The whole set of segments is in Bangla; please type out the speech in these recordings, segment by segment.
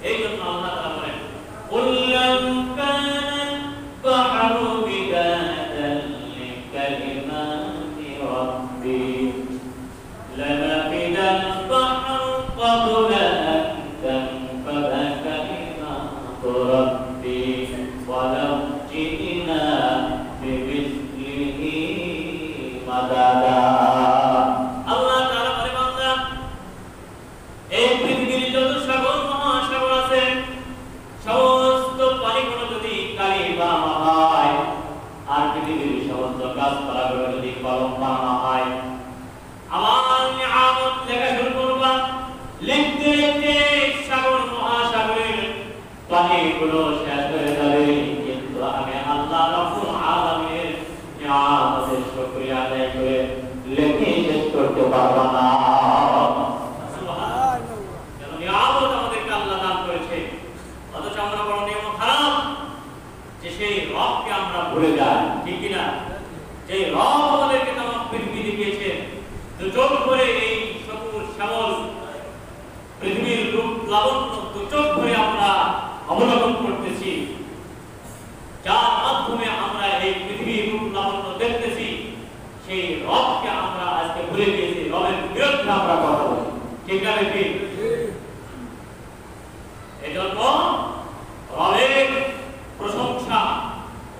এই জন্য আল্লাহ তাআলা বলেন কুল্লাম কানাল বাহরু বিদাদান লিকালিমাতি রাব্বি লানাফিদাল বাহরু ক্বাবলা আন তানফাদা কালিমাতু রাব্বি ওয়ালাউ জি'না বিমিসলিহি মাদাদা। আল্লাহ তাআলা বলেন বান্দা এই পৃথিবীর যত সাগর মহাসাগর আছে সমস্ত পানিগুলো যদি কালি বানানো হয় আর পৃথিবীর সমস্ত গাছপালাগুলো যদি কলম বানানো হয় আমার নিয়ামত লেখা শুরু করবা লিখতে লিখতে সাগর মহাসাগরের পানিগুলো শেষ হয়ে যাবে কিন্তু আমি আল্লাহ রাব্বুল আলামিনের নিয়ামতের শুকরিয়া আদায় করে লিখে শেষ করতে পারব না। নিয়ামত আমাদেরকে আল্লাহ দান করেছে অথচ আমরা বড় নিয়ম খারাপ যে সেই রবকে আমরা ভুলে যাই, ঠিক কিনা? যে রব আমাদেরকে তামাম পৃথিবী দিয়েছে দুচোখ করে এই সবুজ শ্যামল পৃথিবীর রূপ লাবণ্য দুচোখ করে আমরা অবলোকন করতেছি, যার মাধ্যমে আমরা এই পৃথিবীর রূপ লাবণ্য দেখতেছি, সেই রবকে আমরা আজকে ভুলে গিয়েছি, রবের বিরুদ্ধে আমরা কথা বলি, ঠিক না? ঠিক। এজন্য রবের প্রশংসা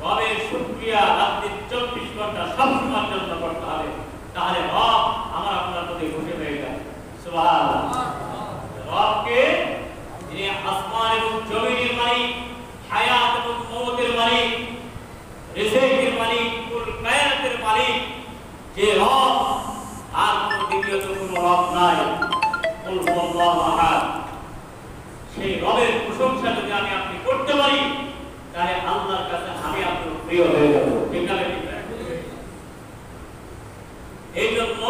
রবের শুকরিয়া রাত্রি 24 ঘন্টা সবসময়ের জন্য করতে হবে, তাহলে রব আমার আপনার প্রতি খুশি হয়ে যায়। সুবহানাল্লাহ। রবকে যিনি আসমান এবং জমিনের মালিক, হায়াত এবং মওতের মালিক, রিজিকের মালিক, কুল কায়নাতের মালিক, যে রব আর কোন দ্বিতীয় কোনো রব নাই, কুল হুয়াল্লাহু আহাদ, সেই রবের প্রশংসা যদি আমি আপনি করতে পারি তাহলে আল্লাহর কাছে আমি আপনি প্রিয় হয়ে যাব, ঠিক না? এই জন্য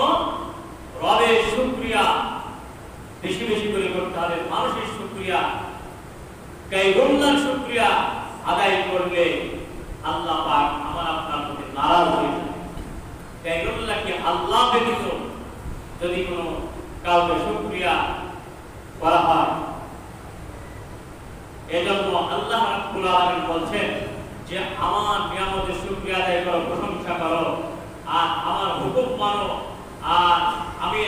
রবের শুকরিয়া বেশি বেশি করে করতে হবে। মানুষের শুকরিয়া গায়রুল্লাহর শুকরিয়া আদায় করলে আল্লাহ পাক আমার আপনার প্রতি নারাজ হয়ে যায়। গায়রুল্লাহকে আল্লাহ ব্যতীত যদি কোনো কাউকে শুকরিয়া করা হয়, এজন্য আল্লাহ রাব্বুল আলামিন বলছেন যে আমার নিয়ামতের শুকরিয়া আদায় করো, প্রশংসা করো, আর আমার হুকুম মানো। আর আমি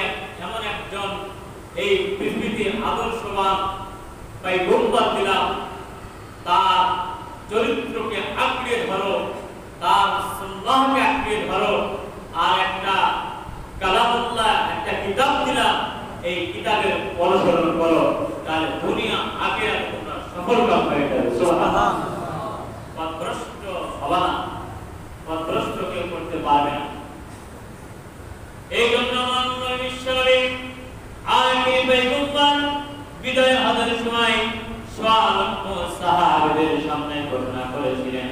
এমন একজন এই পৃথিবীতে আদর্শবান পয়গম্বর দিলাম, তার চরিত্রকে আঁকড়ে ধরো, তার সুন্নাহকে আঁকড়ে ধরো, আর একটা কালামুল্লাহ একটা কিতাব দিলাম, এই কিতাবের অনুসরণ করো, তাহলে দুনিয়া আখিরাত তোমরা সফলকাম হয়ে যাবে। সুবহানাল্লাহ। পথভ্রষ্ট হবে না, পথভ্রষ্ট কেউ করতে পারবে না। এই জন্য আমার নবী বিশ্বনবী আখির পয়গম্বর বিদায় হজের সময় সাহাবাত সাহাবীদের সামনে ঘোষণা করেছিলেন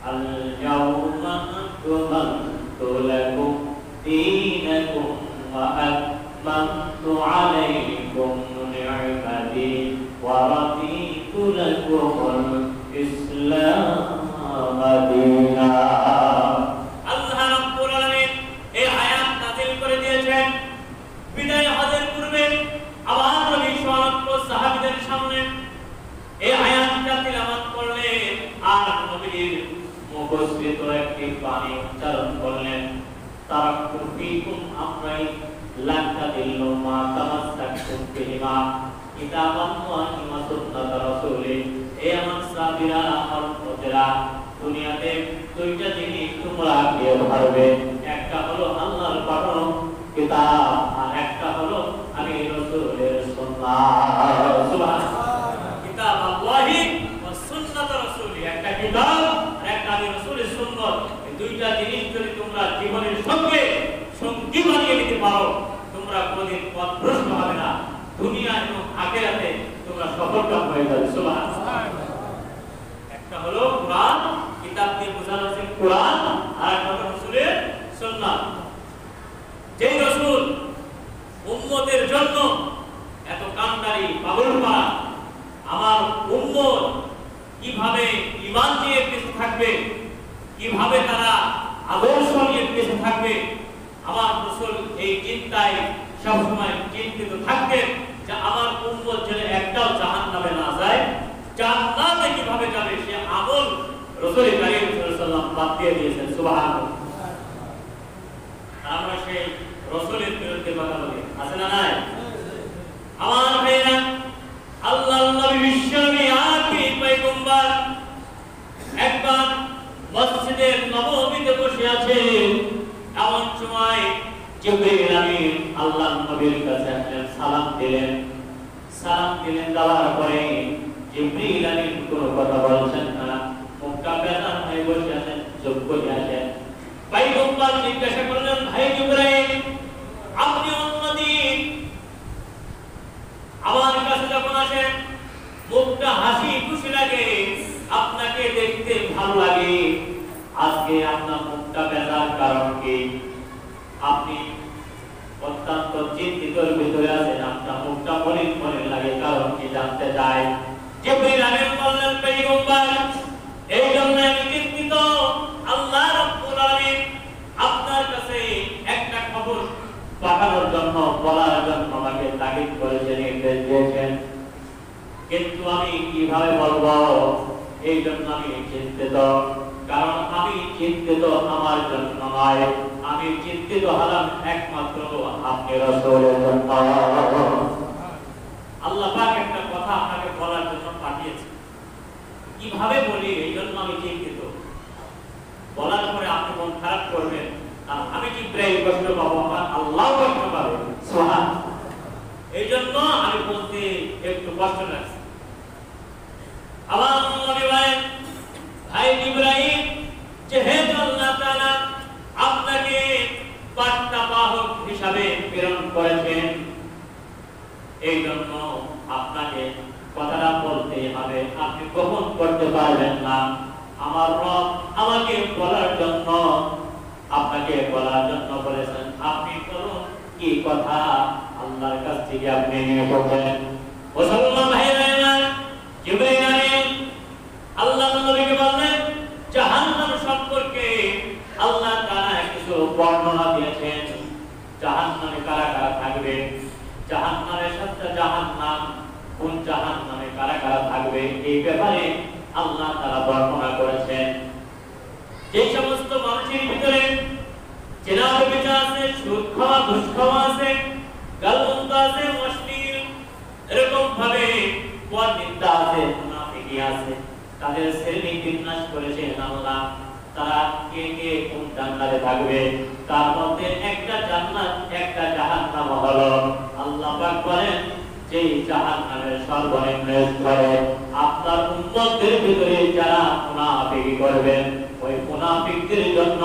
আল ইয়াউমা আকমালতু লাকুম দীনাকুম ওয়া আকমালতু আলাইকুম নি'মাতি ওয়া রাদিতু লাকুমুল ইসলাম দীনা। আল্লাহ রাব্বুল আলামিন এই আয়াত নাযিল করে দিয়েছেন বিদায় হজের পূর্বে আবার নবী সাহাবীদের সামনে এই আয়াতটা তিলাওয়াত করলেন আর নবীর মুখস্থিত একটি বাণী উচ্চারণ করলেন তারাকতু ফীকুম আমরাইন লান তাদিল্লু মা তামাসসাকতুম বিহিমা কিতাবাল্লাহি ওয়া সুন্নাত রাসূলি। এই আমার সাহাবীরা আমার উম্মতেরা, দুনিয়াতে দুইটা জিনিস তোমরা আঁকড়ে ধরবে, একটা হলো আল্লাহর পাঠানো কিতাব আর একটা হলো আমি রাসূলের সুন্নাহ। সুবহানাল্লাহ। কিতাব আল্লাহি ওয়া সুন্নাত রাসূলি, একটা কিতাব আর একটা আমি রাসূলের সুন্নাত, এই দুইটা জিনিস যদি তোমরা জীবনের সঙ্গে সঙ্গী বানিয়ে নিতে পারো তোমরা কোনদিন পথভ্রষ্ট হবে না, দুনিয়া এবং আখিরাতে তোমরা সফলকাম হয়ে যাবে। সুবহানাল্লাহ। একটা হলো কোরআন, কিতাব দিয়ে বোঝানো হচ্ছে কোরআন, আর একটা হলো রাসূলের সুন্নাত। যেই রাসূল উম্মতের জন্য এত কান্ডারি পাগলপাড়া, আমার উম্মত কিভাবে ঈমান নিয়ে বেঁচে থাকবে, কিভাবে তারা আদর্শ নিয়ে বেঁচে থাকবে, আমার রাসূল এই চিন্তায় সবসময় চিন্তিত থাকতেন যে আমার উম্মত যেন একটাও জাহান্নামে না যায়। রাসূল কারীম সাল্লাল্লাহু আলাইহি ওয়াসাল্লাম বাদ দিয়ে দিয়েছেন। সুবহানাল্লাহ। আমরা সেই রাসূলের বিরুদ্ধে কথা বলি, আছে না নাই? আমার ভাইরা, আল্লাহর নবী বিশ্বনবী আখিরি পয়গম্বর একবার মসজিদে নববীতে বসে আছে। এমন সময় জিবরিল আমিন আল্লাহর নবীর কাছে আসলেন, সালাম দিলেন। দেওয়ার পরে জিবরিল আমিন কোনো কথা বলছেন না, মুখটা বেজার হয়ে বসে আছেন, চুপ করে আছেন। পয়গম্বর জিজ্ঞাসা করলেন, ভাই জিবরাইল, আপনি অন্যদিন আমার কাছে যখন আসেন মুখটা হাসি খুশি লাগে, আপনাকে দেখতে ভালো লাগে, আজকে আপনার মুখটা বেজার কারণ কি? আপনি অত্যন্ত চিন্তিতর ভিতরে আছেন, আপনার মুখটা মলিন মলিন লাগে, কারণ কি জানতে চাই। জিবরিল আমিন বললেন, পয়গম্বর, এই জন্য আমি চিন্তিত, আল্লাহ রাব্বুল আলামিন আপনার কাছে একটা খবর পাঠানোর জন্য, বলার জন্য আমাকে তাগিদ করেছেন, নির্দেশ দিয়েছেন, কিন্তু আমি কিভাবে বলবো? এই জন্য আমি চিন্তিত। কারণ আমি চিন্তিত আমার জন্য নয়, আমি চিন্তিত হলাম একমাত্র আপনি রাসূলের জন্য। আল্লাহ পাক একটা কথা আপনাকে বলার জন্য পাঠিয়েছে, কিভাবে বলি এই জন্য আমি চিন্তিত। বলার পরে আপনি মন খারাপ করবেন, আর আমি জিবরাইল কষ্ট পাবো, আমার আল্লাহ কষ্ট পাবে। সুবহানাল্লাহ। এই জন্য আমি বলতে একটু কষ্ট লাগছে। আমার নবী বলেন, ভাই জিবরাইল, যেহেতু আল্লাহ তাআলা আপনাকে বার্তাবাহক হিসাবে প্রেরণ করেছেন, এই জন্য আপনাকে কথাটা বলতে হবে, আপনি গ্রহণ করতে পারবেন না। আমার রব আমাকে বলার জন্য, আপনাকে বলার জন্য বলেছেন, আপনি বলুন কি কথা আল্লাহর কাছ থেকে আপনি নিয়ে বলবেন। মুসলমান ভাইরা, জিবরাইল আমিন আল্লাহর নবীকে বললেন, জাহান্নাম সম্পর্কে আল্লাহ তাআলা কিছু বর্ণনা দিয়েছেন। জাহান্নামে কারা কারা থাকবে, জাহান্নামের সাথে জাহান্নাম, কোন জাহান্নামে কারা কারা থাকবে, এই ব্যাপারে আল্লাহ তাআলা বর্ণনা করেছেন। যে সমস্ত মানুষের ভিতরে জেনা ব্যভিচার আছে, সুদ খাওয়া, ঘুষ খাওয়া আছে, গালমন্দ আছে, অশ্লীল এরকম ভাবে পরনিন্দা আছে, মুনাফিকি আছে, তাদের শ্রেণী বিন্যাস করেছেন আল্লাহ। তারা কে কে কোন জান্নাতে থাকবে, তার মধ্যে একটা জান্নাত একটা জাহান্নাম হলো। আল্লাহ পাক বলেন, যেই জাহান্নামের সর্বনিম্ন স্তরে আপনার উম্মতের ভিতরে যারা মুনাফিকি করবেন, ওই মুনাফিকদের জন্য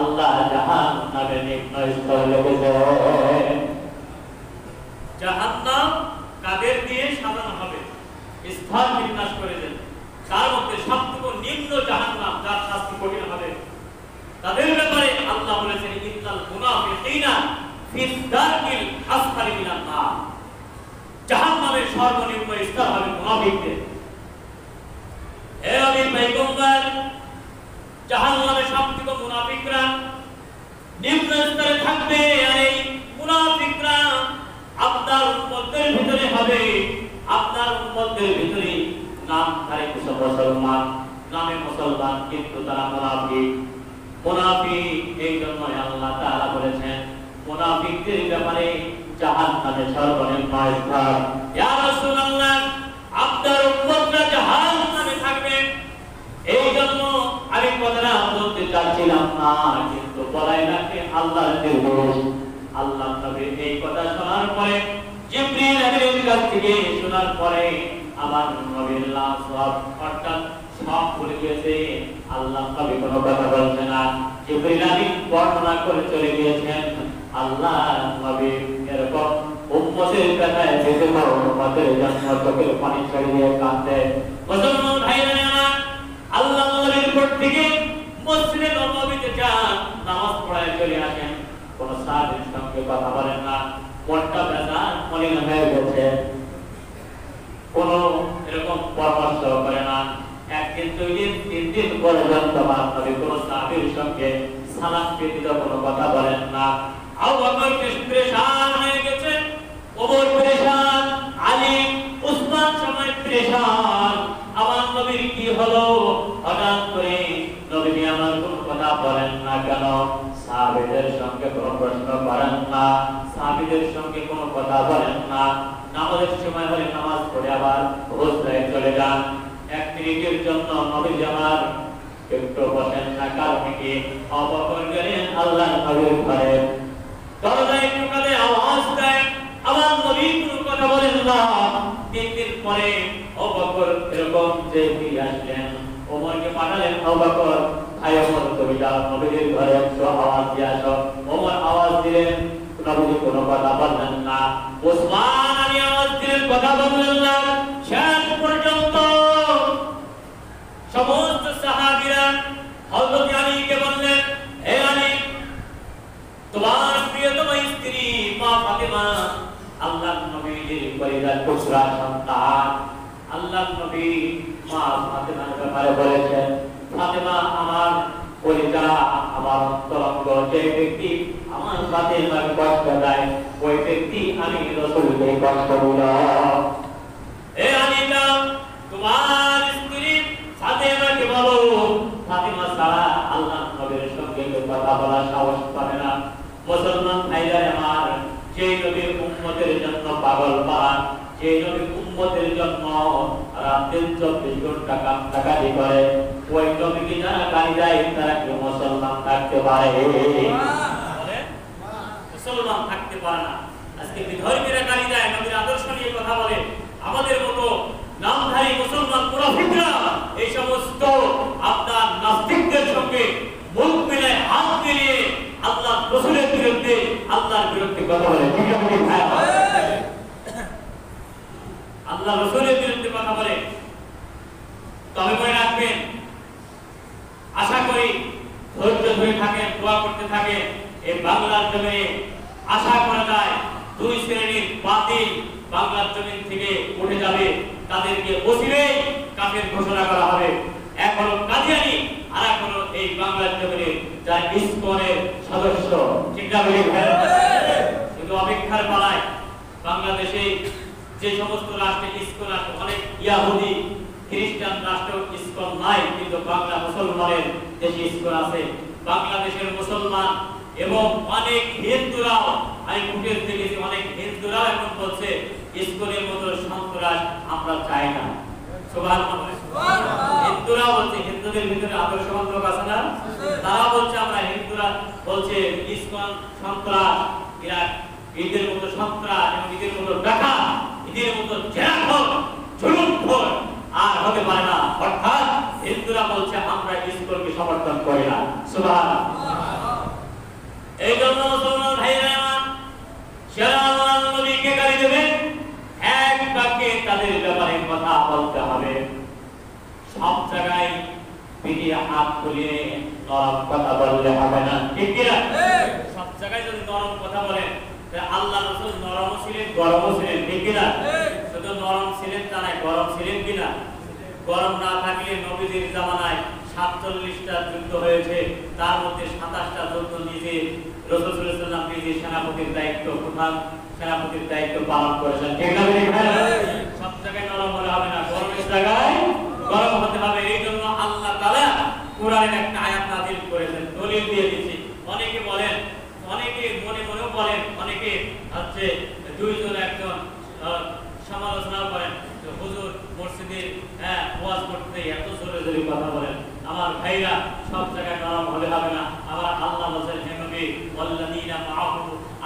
আল্লাহ জাহান্নামের নিম্ন স্তর রেখেছেন। জাহান্নাম কাদের দিয়ে সাজানো হবে, স্তর বিন্যাস করে দেন। তার মধ্যে সবথেকে নিম্ন জাহান্নাম, যার শাস্তি কঠিন হবে, তাদের ব্যাপারে আল্লাহ বলেছেন, ইন্নাল মুনাফিকিনা ফিদ দারকিল আসফালি মিনান নার। জাহান্নামের সর্বনিম্ন স্তর হবে মুনাফিকদের। হে নবী পয়গম্বর, জাহান্নামের সবথেকে মুনাফিকরা নিম্ন স্তরে থাকবে, আর এই মুনাফিকরা আপনার উম্মতের ভিতরে হবে। আপনার উম্মতের ভিতরে নামধারী কিছু মুসলমান, নামে মুসলমান কিন্তু তারা মুনাফিক। মুনাফিক এই জন্য আল্লাহ তাআলা বলেছেন, মুনাফিকদের ব্যাপারে জাহান্নামে সর্বনিম্ন স্তর। ইয়া রাসূলুল্লাহ, আপনার উম্মতরা জাহান্নামে থাকবে। এই জন্য আমি কথাটা বলতে চাচ্ছিলাম না, কিন্তু বলাই রাখে আল্লাহর নির্দেশ। আল্লাহ নবী এই কথা শোনার পরে, জিবরিল আমিনের কাছ থেকে শোনার পরে আমার নবীর লাশ সব অর্থাৎ সব ভুলে গেছে। আল্লাহ নবী কোনো কথা বলছে না, জিবরিল আমিন বর্ণনা করে চলে গিয়েছেন। আল্লাহ নবী এরকম উম্মতের কথায় যেতে পারো, উম্মতের জন্য চোখের পানি ছেড়ে দিয়ে কাঁদতে। মুসলমান ভাইরা আমার, আল্লাহ নবীর পর থেকে মসজিদে নববীতে যান, নামাজ পড়ায় চলে আসেন, কোন সাহাবীর সঙ্গে কথা বলেন না, মনটা বেজার মলিন হয়ে গেছে, কোন এরকম পরামর্শ করে না। একদিন, দুই দিন, তিন দিন পর্যন্ত নবী কোন সাহাবীর সঙ্গে সালাম ব্যতীত কোনো কথা বলেন না। আবু বকর পেরেশান হয়ে গেছে, ওমর পেরেশান, আলী, উসমান সময় পেরেশান। আমার নবীর কি হলো? হঠাৎ করে না কেন সাহাবীদের সঙ্গে কোনো প্রশ্ন করেন না, সাহাবীদের সঙ্গে কোনো কথা বলেন না। নামাজের সময় হলে নামাজ পড়ে আবার অবস্থায় চলে যান। 1 মিনিটের জন্য নবী আমার একটু বসেন না, কারণ কি আবু বকর গেলেন আল্লাহর নবীর ঘরে, দরজায় টোকাতে আওয়াজ দেয়, আমার নবী কোনো কথা বলেন না। 3 দিন পরে আবু বকর এরকম যে ফিরে আসলেন, ওমরকে পাঠালেন, আবু বকর ভাই ওমর তুমি যাও নবীর ঘরে একটু আওয়াজ দিয়ে আসো। ওমর আওয়াজ দিলেন, নবী কোনো কথা বললেন না। ওসমান আলী আওয়াজ দিলেন, কথা বললেন না। শেষ পর্যন্ত সমস্ত সাহাবীরা হযরত আলীকে বললেন, হে আলী, তোমার প্রিয়তম স্ত্রী মা ফাতেমা আল্লাহর নবীর পরিবার টুকরা সন্তান, আল্লাহর নবী মা ফাতেমার ব্যাপারে বলেছেন, ফাতেমা আমার পরিজা, আমার অন্তরঙ্গ, যে ব্যক্তি আমার ফাতেমাকে কষ্ট দেয় ওই ব্যক্তি আমি রাসূলকে কষ্ট দিল। হে আলী, তোমার স্ত্রী ফাতেমাকে বলো, ফাতেমা ছাড়া আল্লাহর নবীর সঙ্গে কথা বলার সাহস পাবে না। মুসলমান ভাইরা আমার, যে নবীর উম্মতের জন্য পাগল পান, যে নবীর উম্মতের জন্য রাতের 24 ঘন্টা কাটাকাটি করে, ওই নবীকে যারা গালি দেয় তারা কি মুসলমান থাকতে পারে? মুসলমান থাকতে পারে না। আজকে বিধর্মীরা গালি দেয়, নবীর আদর্শ নিয়ে কথা বলে, আমাদের মতো নামধারী মুসলমান মুনাফিকরা এই সমস্ত আপনার নাস্তিকদের সঙ্গে মুখ মিলায় হাত মিলিয়ে আল্লাহ রাসূলের বিরুদ্ধে, আল্লাহর বিরুদ্ধে কথা বলে। ঠিক আছে ভাই, আল্লাহ রাসূলের বিরুদ্ধে কথা বলে। তবে মনে রাখবেন, আশা করি ধৈর্য ধরে থাকেন, দোয়া করতে থাকেন। এই বাংলার জমিনে আশা করা যায় 2 শ্রেণীর বাতিল বাংলার জমিন থেকে উঠে যাবে, তাদেরকে ওসিলে কাফের ঘোষণা করা হবে। এক হলো কাদিয়ানী, আর এক হলো এই বাংলার জমিনে যারা ইসকনের সদস্য। ঠিক না বলি ভাই? শুধু অপেক্ষার পালায় বাংলাদেশে যে সমস্ত রাষ্ট্রে ইসকন আছে, অনেক ইহুদি খ্রিস্টান রাষ্ট্র ইসকন নাই, কিন্তু বাংলা মুসলমানের দেশে ইসকন আছে। বাংলাদেশের মুসলমান এবং অনেক হিন্দুরাও, আমি ফুটেজ দেখেছি, অনেক হিন্দুরাও এখন বলছে ইসকনের মতো সন্ত্রাস আমরা চাই না। সুবহানাল্লাহ। হিন্দুরা বলছে, হিন্দুদের ভিতরে আদর্শবান লোক আছে না, তারা বলছে আমরা হিন্দুরা বলছে ইসকন সন্ত্রাস, এরা ঈদের মতো সন্ত্রাস এবং ঈদের মতো ডাকা, ঈদের মতো জেনাখোর, জুলুমখোর আর হতে পারে না। অর্থাৎ হিন্দুরা বলছে আমরা ইসকনকে সমর্থন করি না। সুবহানাল্লাহ। এই জন্য মুসলমান ভাইরা আমার, যারা আল্লাহর নবীকে গালি দেবে, এক বাক্যে তাদের ব্যাপারে কথা বলতে হবে। সব জায়গায় পিঠে হাত তুলিয়ে নরম কথা বললে হবে না। ঠিক কিনা? সব জায়গায় যদি নরম কথা বলেন, আল্লাহ রাসূল নরম ছিলেন, গরম ছিলেন। ঠিক কিনা? শুধু নরম ছিলেন তা নয়, গরম ছিলেন কিনা? গরম না থাকলে নবীদের জামানায় 47টা যুদ্ধ হয়েছে, তার মধ্যে 27টা যুদ্ধ নিজে রাসূল সাল্লাল্লাহু আলাইহি ওয়াসাল্লাম নিজে সেনাপতির দায়িত্ব, প্রধান সেনাপতির দায়িত্ব পালন করেছেন। ঠিক না? সব জায়গায় নরম হলে হবে না, গরমের জায়গায় গরম হতে হবে। এই জন্য আল্লাহ তাআলা কোরআনের একটা আয়াত নাযিল করেছেন, দলিল দিয়ে দিয়েছি। অনেকে বলেন, অনেকে মনে মনেও বলেন, অনেকে হচ্ছে দুইজন একজন সমালোচনা করেন, হুজুর মসজিদে ওয়াজ করতে এত জোরে জোরে কথা বলেন। আমার ভাইরা, সব জায়গায় নরম হলে হবে না। আবার আল্লাহ বলেন, হে নবী ওয়াল্লাযীনা মাআহু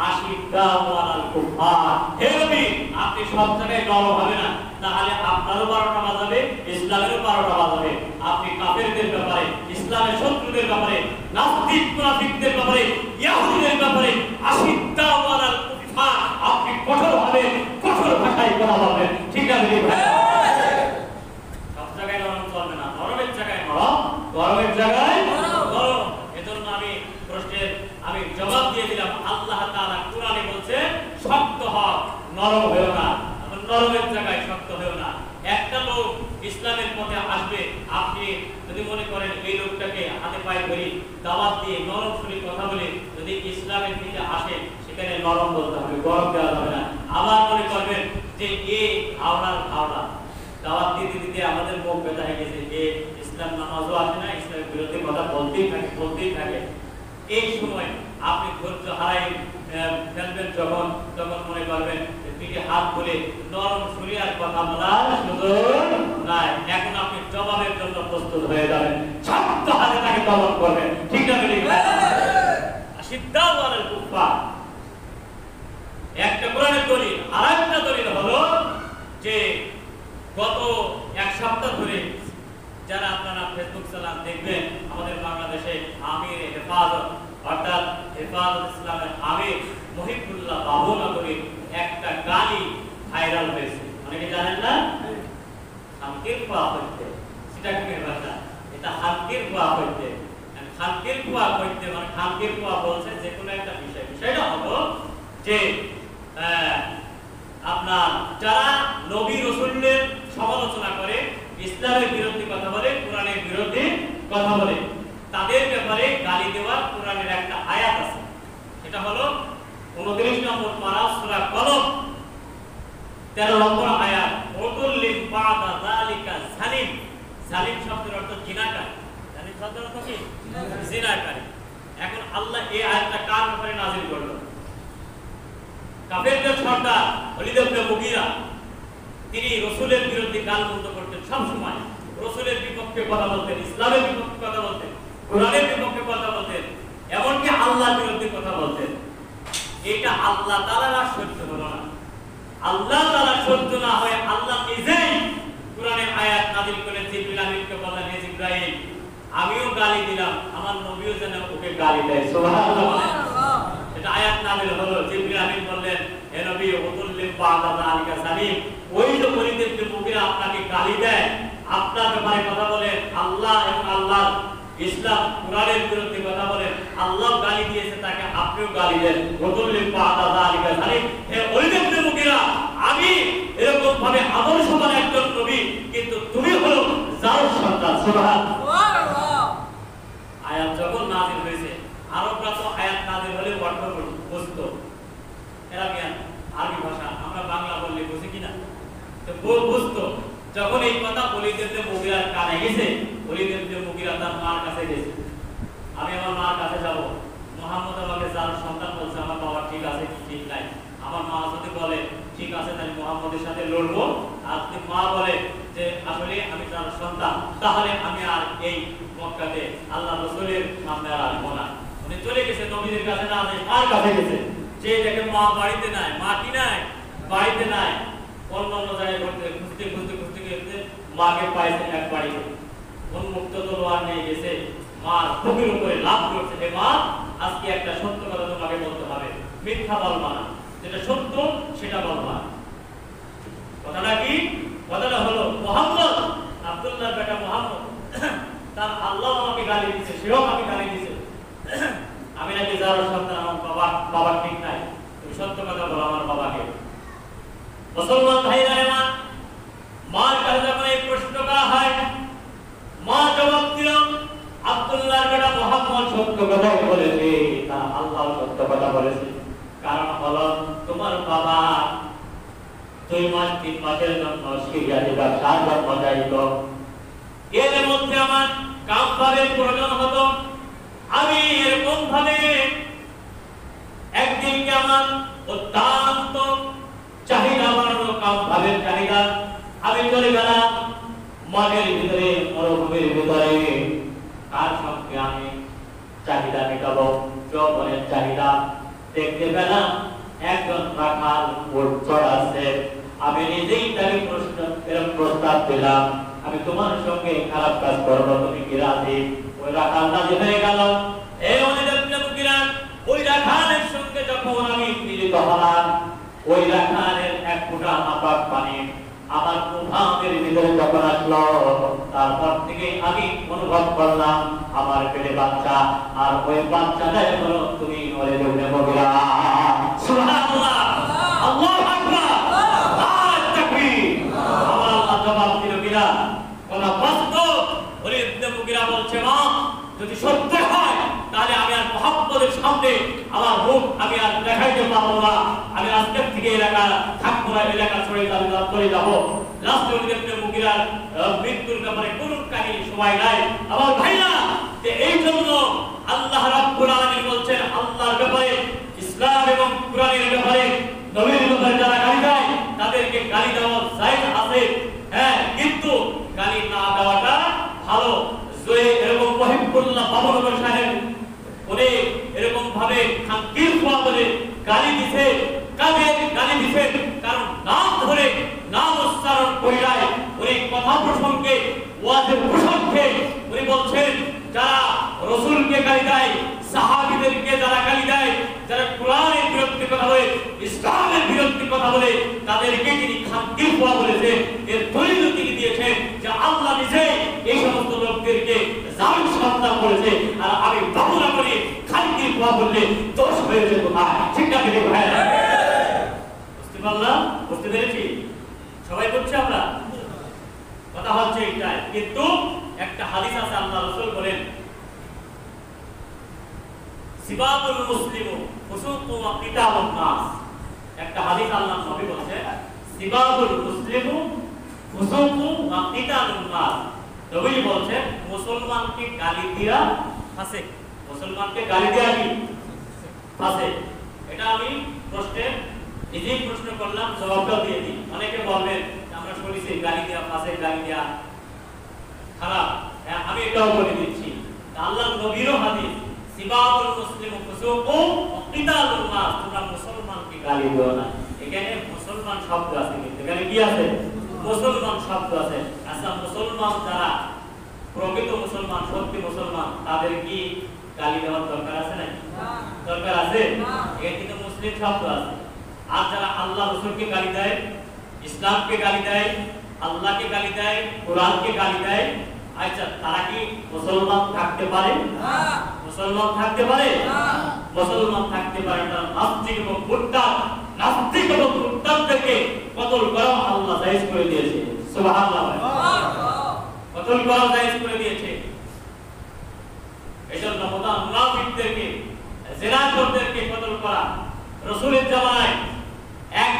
আশিদ্দাউ আলাল কুফার, হে নবী আপনি সব জায়গায় নরম হবে না, তাহলে আপনারও 12টা বাজাবে, ইসলামেরও 12টা বাজাবে। আপনি কাফেরদের ব্যাপারে, ইসলামের শত্রুদের ব্যাপারে, নাস্তিক মুনাফিকদের ব্যাপারে, ইহুদিদের ব্যাপারে আশিদ্দাউ আলাল কুফার আপনি কঠোর হবে, কঠোর ভাষায় কথা বলবেন। ঠিক আছে ভাই? সব জায়গায় নরম চলবে না, নরমের জায়গায় নরম, গরমের জায়গায় গরম। এজন্য আমি প্রশ্নের আমি জবাব দিয়ে দিলাম। আল্লাহ তাআলা কোরআনে বলছে শক্ত হও, নরম হও না। নরমের জায়গায় শক্ত হও না। একটা লোক ইসলামের পথে আসবে, আপনি যদি মনে করেন এই লোকটাকে হাতে পায়ে ধরে দাওয়াত দিয়ে নরম সুরে কথা বলে যদি ইসলামের দিকে আসে, সেখানে নরম বলতে হবে, গরম দেওয়া যাবে না। আবার মনে করবেন যে এ হাওড়ার হাওড়া, দাওয়াত দিতে দিতে আমাদের মুখ ব্যথা হয়ে গেছে, যে ইসলাম নামাজও আসে না, ইসলামের বিরুদ্ধে কথা বলতেই থাকে, বলতেই থাকে। এই সময় আপনি ধৈর্য হারাই ফেলবেন যখন, তখন মনে করবেন পিঠে হাত বলে নরম শরীরের কথা বলার সুযোগ নাই। এখন আপনি জবাবের জন্য প্রস্তুত হয়ে যাবেন, শক্ত হাতে তাকে দমন করবেন। ঠিক না? সিদ্ধাও বলেন কুফা একটা কোরআনের দলিল। আর একটা দলিল হলো যে গত এক সপ্তাহ ধরে যারা আপনারা ফেসবুক চালান দেখবেন আমাদের বাংলাদেশে আমির হেফাজত অর্থাৎ হেফাজত ইসলামের আমির মহিবুল্লাহ বাবুনগরীর একটা গালি ভাইরাল হয়েছে। অনেকে জানেন না? খানকির কুয়া হইতে, সেটা কি ভাষা? এটা খানকির কুয়া হইতে। খানকির কুয়া হইতে মানে খানকির কুয়া বলছে যে কোনো একটা বিষয়। বিষয়টা হলো যে আপনার যারা নবী রাসূলের সমালোচনা করে, ইসলামের বিরুদ্ধে কথা বলে, কোরআনের বিরুদ্ধে কথা বলে, তাদের ব্যাপারে গালি দেওয়ার কোরআনের একটা আয়াত আছে। এটা হলো 29 নম্বর পারা সূরা কলম 13 নম্বর আয়াত। ওতুল্লিম বাদা যালিকা জালিম। জালিম শব্দের অর্থ জিনাকারী। জালিম শব্দের অর্থ কি? জিনাকারী। এখন আল্লাহ এই আয়াতটা কার ব্যাপারে নাযিল করলো? কাফেরদের সর্দার ওলীদ ইবনে মুগীরা, তিনি রাসূলের বিরুদ্ধে গালমন্দ করতেন সব সময়। রাসূলের বিপক্ষে কথা বলতেন, ইসলামের বিপক্ষে কথা বলতেন, কোরআনের বিপক্ষে কথা বলতেন, এমনকি আল্লাহর বিরুদ্ধে কথা বলতেন। এটা আল্লাহ তাআলার সহ্য হলো না। আল্লাহ তাআলা সহ্য না হয় আল্লাহ নিজেই কোরআনের আয়াত নাযিল করে জিবরিল আমিনকে বলেন, হে জিবরাইল, আমিও গালি দিলাম, আমার নবীও যেন ওকে গালি দেয়। সুবহানাল্লাহ। এটা আয়াত নাযিল হলো। জিবরিল আমিন বললেন, হে নবী, উতুল্লিম বাদা যালিকা জালিম। ওই যে ওলীদ ইবনে মুগীরা আপনাকে গালি দেয়, আপনার ব্যাপারে কথা বলে, আল্লাহ এবং আল্লাহ ইসলাম কোরআনের বিরুদ্ধে কথা বলে, আল্লাহ গালি দিয়েছে তাকে, আপনিও গালি দেন। উতুল্লিম বাদা যালিকা জালিম। হে ওলীদ ইবনে মুগীরা, আমি এরকম ভাবে আমল সমান একজন নবী, কিন্তু তুমি হলো জাল সন্তান। সুবহানাল্লাহ। আয়াত যখন নাযিল হয়েছে, আরবরা তো আয়াত নাযিল হলে অর্থ বুঝতো। এরা কি আরবি ভাষা, আমরা বাংলা বললে বুঝি কিনা? তো বুঝতো। যখন এই কথা ওলীদ ইবনে মুগীরার কানে গেছে, ওলীদ ইবনে মুগীরা তার মার কাছে গেছে। আমি আমার মার কাছে যাব, মুহাম্মদ আমাকে যার সন্তান বলছে, আমার বাবা ঠিক আছে কি ঠিক নাই। আমার মা যদি বলে ঠিক আছে, তাহলে মুহাম্মদের সাথে লড়বো। আর যদি মা বলে যে আসলে আমি তার সন্তান, তাহলে আমি আর এই মক্কাতে আল্লাহ রাসূলের সামনে আর আসবো না। উনি চলে গেছে নবীদের কাছে, না মার কাছে গেছে। যে দেখে মা বাড়িতে নাই, মা কি নাই, বাড়িতে নাই, অন্য জায়গায় ঘুরতে খুঁজতে খুঁজতে খুঁজতে খুঁজতে মাকে পাইছে এক বাড়িতে। উন্মুক্ত তলোয়ার নিয়ে গেছে, মার বুকের উপরে লাফ করছে, হে মা, আজকে একটা সত্য কথা তোমাকে বলতে হবে, মিথ্যা বলবা না, যেটা সত্য সেটা বলবা। কথাটা কি? কথাটা হলো মুহাম্মদ, আব্দুল্লাহর বেটা মুহাম্মদ, তার আল্লাহ আমাকে গালি দিয়েছে, সেও আমাকে গালি দিয়েছে। আমি নাকি যার সন্তান, আমার বাবা ঠিক নাই, তুমি সত্য কথা বলো আমার বাবাকে। মুসলমান ভাইরা আমার, মার কাছে যখন এই প্রশ্ন করা হয়, মা জবাব দিল, আব্দুল্লাহর বেটা মুহাম্মদ সত্য কথাই বলেছে, তার আল্লাহ সত্য কথা বলেছে। কারণ হলো তোমার বাবা 2 মাস 3 মাসের জন্য সিরিয়াতে ব্যবসার জন্ম যাইত। এর মধ্যে আমার কামভাবে প্রয়োজন হতো। আমি এরকম ভাবে একদিনকে আমার অত্যন্ত চাহিদা বাড়ানো, কামভাবে চাহিদা, আমি চলে গেলাম মাঠের ভিতরে, মরুভূমির ভিতরে। তার সঙ্গে আমি চাহিদা মেটাবো, যৌবনের চাহিদা। দেখতে পেলাম একজন রাখাল উট চড়াচ্ছে। আমি নিজেই তাকে প্রস্তাব দিলাম, আমি তোমার সঙ্গে খারাপ কাজ করবো, তুমি কি রাজি? ওই রাখাল রাজি হয়ে গেল। এই ওলীদ ইবনে মুগীরা ওই রাখালের সঙ্গে যখন আমি মিলিত হলাম, ওই রাখালের এক ফোঁটা নাপাক পানি আমার মুহাম্মদের ভিতরে যখন আসলো, তারপর থেকে আমি অনুভব করলাম আমার পেটে বাচ্চা, আর ওই বাচ্চাটাই হলো তুমি ওলীদ ইবনে মুগীরা। সুবহানাল্লাহ, আল্লাহু আকবার, আল্লাহু তাকবীর। আমার আল্লাহ জবাব দিল কিনা? কোন বাস্তব ওলীদ ইবনে মুগীরা বলছে, মা যদি সত্য হয় তাহলে আমি আর মুহাম্মদের সামনে আমার মুখ আমি আর দেখাইতে পারবো না। আমি আজকের থেকে এলাকা থাকবো না, এলাকা ছেড়ে চলে যাবো। লাস্টে ওলীদ ইবনে মুগীরার মৃত্যুর ব্যাপারে কোন কাহিনী সময় নাই। আমার ভাইরা, যে এই জন্য আল্লাহ রাব্বুল আলামিন বলছেন আল্লাহর ব্যাপারে, ইসলাম এবং কোরআনের ব্যাপারে, নবীর ব্যাপারে যারা গালি দেয় তাদেরকে গালি দেওয়া জায়েজ আছে, হ্যাঁ, কিন্তু গালি না দেওয়াটা ভালো। এরকম মহিবুল্লাহ বাবুনগর সাহেব উনি এরকম ভাবে খানকির খোয়া বলে গালি দিছে, কাদের গালি দিছে? কারণ নাম ধরে নাম উচ্চারণ করিলাই উনি কথা প্রসঙ্গে ওয়াজের প্রসঙ্গে উনি বলছেন যারা রাসূলকে গালি দেয়, সাহাবীদেরকে যারা গালি দেয়, যারা কোরআনের বিরুদ্ধে কথা বলে, ইসলামের বিরুদ্ধে কথা বলে, তাদেরকে তিনি খানকির খোয়া বলেছেন। এর দলিল তিনি দিয়েছেন যে আল্লাহ নিজে এই সমস্ত লোকদেরকে জালিম সন্তান বলেছে, আর আমি বাবুরা বলি খানকির খোয়া বললে দোষ হয়ে যেত না। ঠিক না ঠিক ভাই? বুঝতে পারলাম? বুঝতে পেরেছি? সবাই বুঝছে? আমরা কথা হচ্ছে এটাই। কিন্তু একটা হাদিস আছে, আল্লাহ রাসূল বলেন সিবাবুল মুসলিমু ফুসুকু ওয়া কিতালুন নাস। একটা হাদিস আল্লাহ নবী বলেছে সিবাবুল মুসলিমু ফুসুকু ওয়া কিতালুন নাস। নবী বলেছেন মুসলমানকে গালি দেয়া ফাসিক, মুসলমানকে গালি দেয়া কি ফাসিক। এটা আমি প্রশ্নে নিজেই প্রশ্ন করলাম, জবাবটা দিয়ে দিই। অনেকে বলবেন আমরা শুনেছি গালি দেয়া ফাসিক, গালি দেয়া খারাপ। আমি এটাও বলে দিচ্ছি আল্লাহর নবীরও হাদিস সিবাবুল মুসলিমু ফুসুকু ওয়া কিতালুন নাস। তোমরা মুসলমানকে গালি দিও না। এখানে মুসলমান শব্দ আছে, কিন্তু এখানে কি আছে? মুসলমান শব্দ আছে। আচ্ছা, মুসলমান যারা প্রকৃত মুসলমান, সত্যি মুসলমান, তাদের কি গালি দেওয়ার দরকার আছে না? দরকার আছে? এখানে কিন্তু মুসলিম শব্দ আছে। আর যারা আল্লাহ রাসূলকে গালি দেয়, ইসলামকে গালি দেয়, আল্লাহকে গালি দেয়, কোরআনকে গালি দেয়, আচ্ছা তারা কি মুসলমান থাকতে পারে? মুসলমান থাকতে পারে? মুসলমান থাকতে পারে না। নাস্তিক এবং মুরতাদ, নাস্তিক এবং মুরতাদদেরকে কতল করা আল্লাহ জায়েজ করে দিয়েছে। সুবহানাল্লাহ। কতল করা জায়েজ করে দিয়েছে। এজন্য মুনাফিকদেরকে, জিনাকারদেরকে কতল করা। রাসূলের জামানায় এক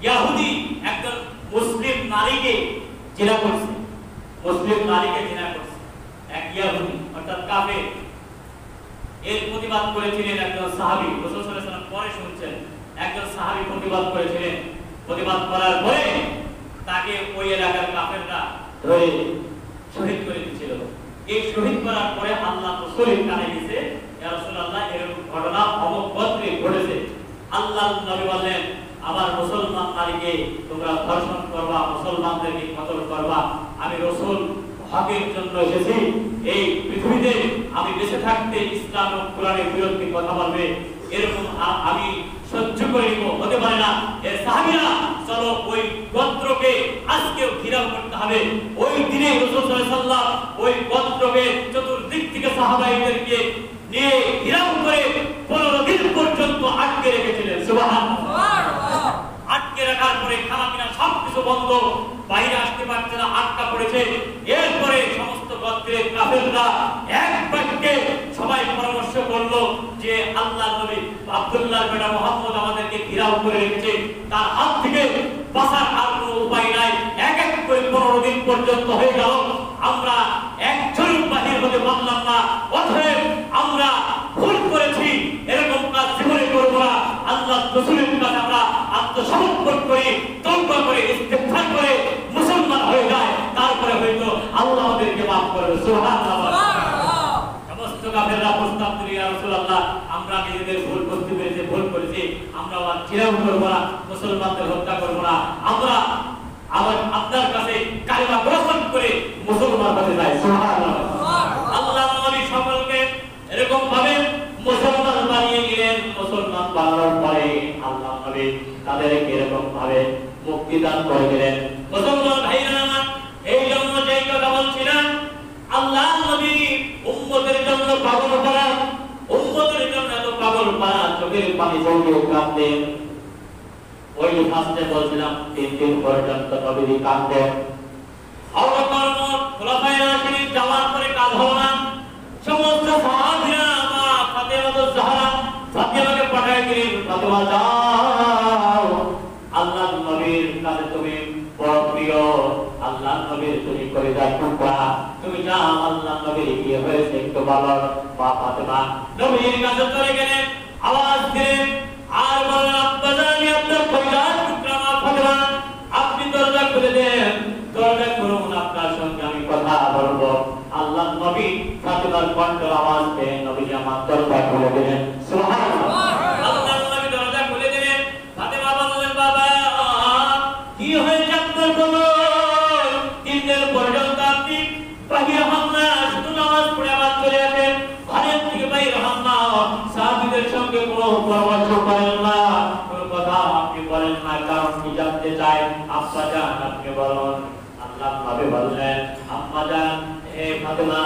ইহুদি একজন মুসলিম নারীকে জিনা করছে, মুসলিম নারীকে জিনা করছে এক ইহুদি, অর্থাৎ কাফের। এর প্রতিবাদ করেছিলেন একজন সাহাবী। রাসূল সাল্লাল্লাহু আলাইহি ওয়াসাল্লাম পরে শুনছেন একজন সাহাবী প্রতিবাদ করেছিলেন। প্রতিবাদ করার পরে তাকে ওই এলাকার কাফেররা ধরে শহীদ করে দিয়েছিল। এই শহীদ করার পরে আল্লাহ রাসূলের কানে গেছে, ইয়া রাসূলুল্লাহ এরকম ঘটনা অমুক গোত্রে ঘটেছে। আল্লাহর নবী বললেন আমার মুসলমান নারীকে তোমরা ধর্ষণ করবা, মুসলমানদেরকে কতল করবা। আমি রাসূল হকের জন্য এসেছি। এই পৃথিবীতে আমি বেঁচে থাকতে ইসলাম ও কোরআনের বিরুদ্ধে কথা বলবে এরকম আমি সহ্য করে নিব, হতে পারে না। এর সাহাবীরা চলো ওই গোত্রকে আজকেও ঘেরাও করতে হবে। ওই দিনে রাসূল সাল্লাল্লাহু আলাইহি ওয়াসাল্লাম ওই গোত্রকে চতুর্দিক থেকে সাহাবাইদেরকে নিয়ে ঘেরাও করে 15 দিন পর্যন্ত আটকে রেখেছিলেন। সুবহানাল্লাহ। আটকে রাখার পরে খানাপিনা সবকিছু বন্ধ, বাইরে আসতে পারছে না, আটকা পড়েছে। এরপরে সমস্ত গোত্রের কাফেররা এক বাক্যে সবাই পরামর্শ করলো যে আল্লাহর নবী আব্দুল্লাহর বেটা মুহাম্মদ আমাদেরকে ঘেরাও করে রেখেছে, তার হাত থেকে বাঁচার আর কোনো উপায় নাই। এক এক করে 15 দিন পর্যন্ত হয়ে গেল, আমরা একজন বাহির হতে পারলাম না। অতএব আমরা ভুল করেছি, এরকম কাজ জীবনে করব না। আল্লাহ রাসূলের কাছে আমরা আত্মসমর্পণ করি, তওবা করে, ইস্তিগফার করে মুসলমান হয়ে যায়, তারপরে হয়তো আল্লাহ আমাদেরকে মাফ করবে। সুবহানাল্লাহ। সমস্ত কাফেররা প্রস্তাব দিল, ইয়া রাসূলুল্লাহ আমরা নিজেদের ভুল করতে পেরেছি, ভুল করেছি, আমরা আর ঘেরাও করব না, মুসলমানদের হত্যা করব না, আমরা আবার আপনার কাছে কালিমা গ্রহণ করে মুসলমান হতে যাই। সুবহানাল্লাহ। আল্লাহ নবী সকলকে এরকম ভাবে মুসলমান বানিয়ে দিলেন। মুসলমান বানানোর পরে আল্লাহ নবী তাদেরকে এরকম ভাবে মুক্তি দান করে দিলেন। মুসলমান ভাইরা আমার, এই জন্য যেই কথা বলছিলাম আল্লাহ নবী উম্মতের জন্য পাগল করা, উম্মতের জন্য এত পাগল করা, চোখের পানি ঝরিয়ে কাঁদতেন। ওই ফার্স্টে বলছিলাম 3 দিন পর্যন্ত নবী কাঁদতেন। আবু বকর খোলাফায়ে রাশিদিন যাওয়ার পরে কাজ হলো না। সমস্ত সাহাবীরা মা ফাতেমা জাহরা ফাতেমাকে পাঠিয়ে দিলেন, ফাতেমা যাও আল্লাহর নবীর কাছে তুমি বড় প্রিয়, আল্লাহ আল্লাহ নবীর তুমি করে দাও টুকরা, তুমি যাও আল্লাহ নবীর কি হয়েছে একটু বলো। মা ফাতেমা নবীর কাছে চলে গেলেন, আওয়াজ দিলেন আর বললেন আব্বা জানি আপনার কলিজার টুকরা মা ফাতেমা, আপনি দরজা খুলে দেন, দরজা খুলুন, আপনার সঙ্গে আমি কথা বলবো। আল্লাহ নবী ফাতেমার কণ্ঠের আওয়াজ পেয়ে নবী আমার দরজা খুলে দিলেন। সুবহানাল্লাহ। আল্লাহ নবী দরজা খুলে দিলেন। ফাতেমা বললেন বাবা কি হয়েছে আপনার বলো। 3 দিন পর্যন্ত আপনি বাহির হন না, শুধু নামাজ পড়ে আবার চলে আসেন, ঘরের থেকে বাইর হন না, সাহাবীদের সঙ্গে কোনো পরামর্শ করেন না, কোনো কথা আপনি বলেন না, কারণ কি জানতে চাই আব্বা জান আপনি বলুন। আল্লাহ নবী বললেন আম্মা জান হে ফাতেমা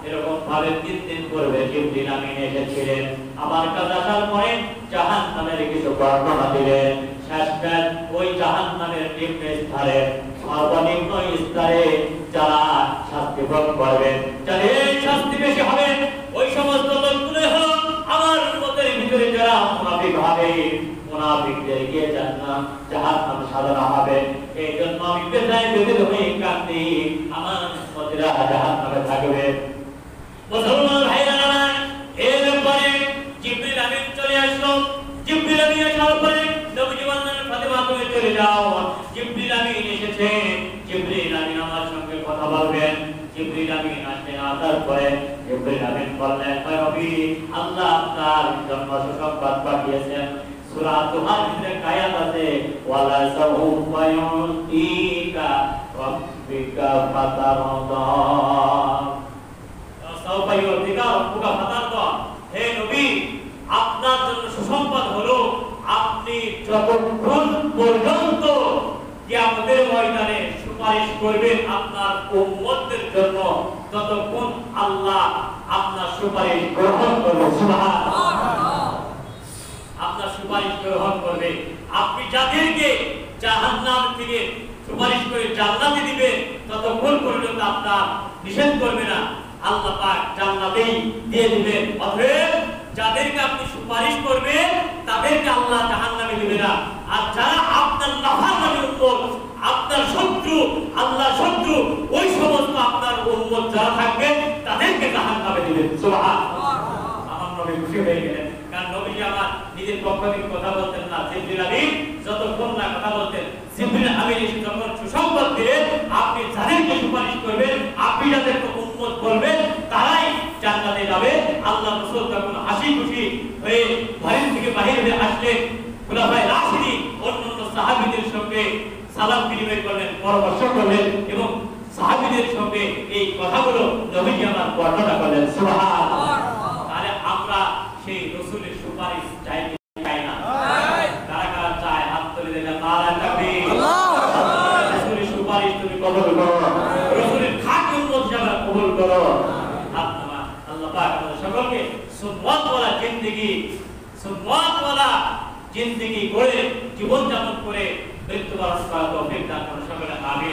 এরকম ভাবে 3 দিন পূর্বে জিবরিল আমিন এসেছিলেন, আমার কাছে আসার পরে জাহান্নামের কিছু বর্ণনা দিলেন। শেষকাল ওই জাহান্নামের নিম্ন স্তরে সর্বনিম্ন স্তরে যারা শাস্তি ভোগ করবেন, যাদের শাস্তি বেশি হবে ওই সমস্ত লোকগুলো হলো আমার উম্মতের ভিতরে যারা মুনাফিক হবে, মুনাফিকদেরকে জাহান্নাম সাজানো হবে। এই জন্য আমি বেজায় বেদে হয়ে কাঁদি, আমার উম্মতেরা জাহান্নামে থাকবে। মুসলমান ভাইরা আমার এরপরে জিবরিল আমিন চলে আসলো। জিবরিল আমিন আসার পরে নবীজি বললেন ফাতেমা তুমি চলে যাও, জিবরিল আমিন এসেছে, জিবরিল আমিন আমার সঙ্গে কথা বলবেন। জিবরিল আমিন আসলেন, আসার পরে জিবরিল আমিন বললেন হে নবী আল্লাহ আপনার জন্য সুসংবাদ পাঠিয়েছেন। সূরা তুহার ভিতরে আয়াত আছে ওয়ালা সাউফা ইউতিকা রাব্বিকা ফাতারদা, সাউফা ইউতিকা রাব্বুকা ফাতারদা, হে নবী আপনার জন্য সুসংবাদ হলো আপনি যতক্ষণ পর্যন্ত কিয়ামতের ময়দানে সুপারিশ করবেন আপনার উম্মতদের জন্য, ততক্ষণ আল্লাহ আপনার সুপারিশ গ্রহণ করবে। সুবহানাল্লাহ। আপনার সুপারিশ গ্রহণ করবে। আপনি যাদেরকে জাহান্নাম থেকে সুপারিশ করে জান্নাতে দিবেন ততক্ষণ পর্যন্ত আপনার নিষেধ করবে না, আল্লাহ পাক জান্নাতেই দিয়ে দিবেন। অতএব যাদেরকে আপনি সুপারিশ করবেন তাদেরকে আল্লাহ জাহান্নামে দিবে না, আর যারা আপনার নাফরমানি উম্মত, আপনার শত্রু, আল্লাহর শত্রু, ওই সমস্ত আপনার উম্মত যারা থাকবে তাদেরকে জাহান্নামে দিবেন। সুবহানাল্লাহ। আমার নবী খুশি হয়ে গেলেন, কারণ নবীজি আমার নিজের পক্ষ থেকে কথা বলতেন না, জিবরিল আমিন যতক্ষণ না কথা বলতেন, জিবরিল আমিন এসে যখন সুসংবাদ দিলেন আপনি যাদেরকে সুপারিশ করবেন, আপনি যাদেরকে উম্মত করবেন তারাই জান্নাতে যাবে। আল্লাহ রাসূল তখন হাসি খুশি হয়ে ঘর থেকে বাইরে হয়ে আসলেন। খুলাফায়ে রাশিদিন অন্যান্য সাহাবীদের সঙ্গে সালাম বিনিময় করলেন, পরামর্শ করলেন এবং সাহাবীদের সঙ্গে এই কথাগুলো নবীজি আমার বর্ণনা করলেন। সুবহানাল্লাহ। তাহলে আমরা সেই রাসূলের সুপারিশ চাই চাই না? কারা কারা চায় হাত তুলে দেন, নারা তাকবীর। আল্লাহ রাসূলের সুপারিশ তুমি কবুল করো, রাসূলের খাঁটি উম্মত হিসেবে কবুল করো। আল্লাহ পাক আমাদের সকলকে সুন্নাতওয়ালা জিন্দেগি গড়ে জীবন যাপন করে মৃত্যুবরণ করার তৌফিক দান করুন সকলে। আমিন।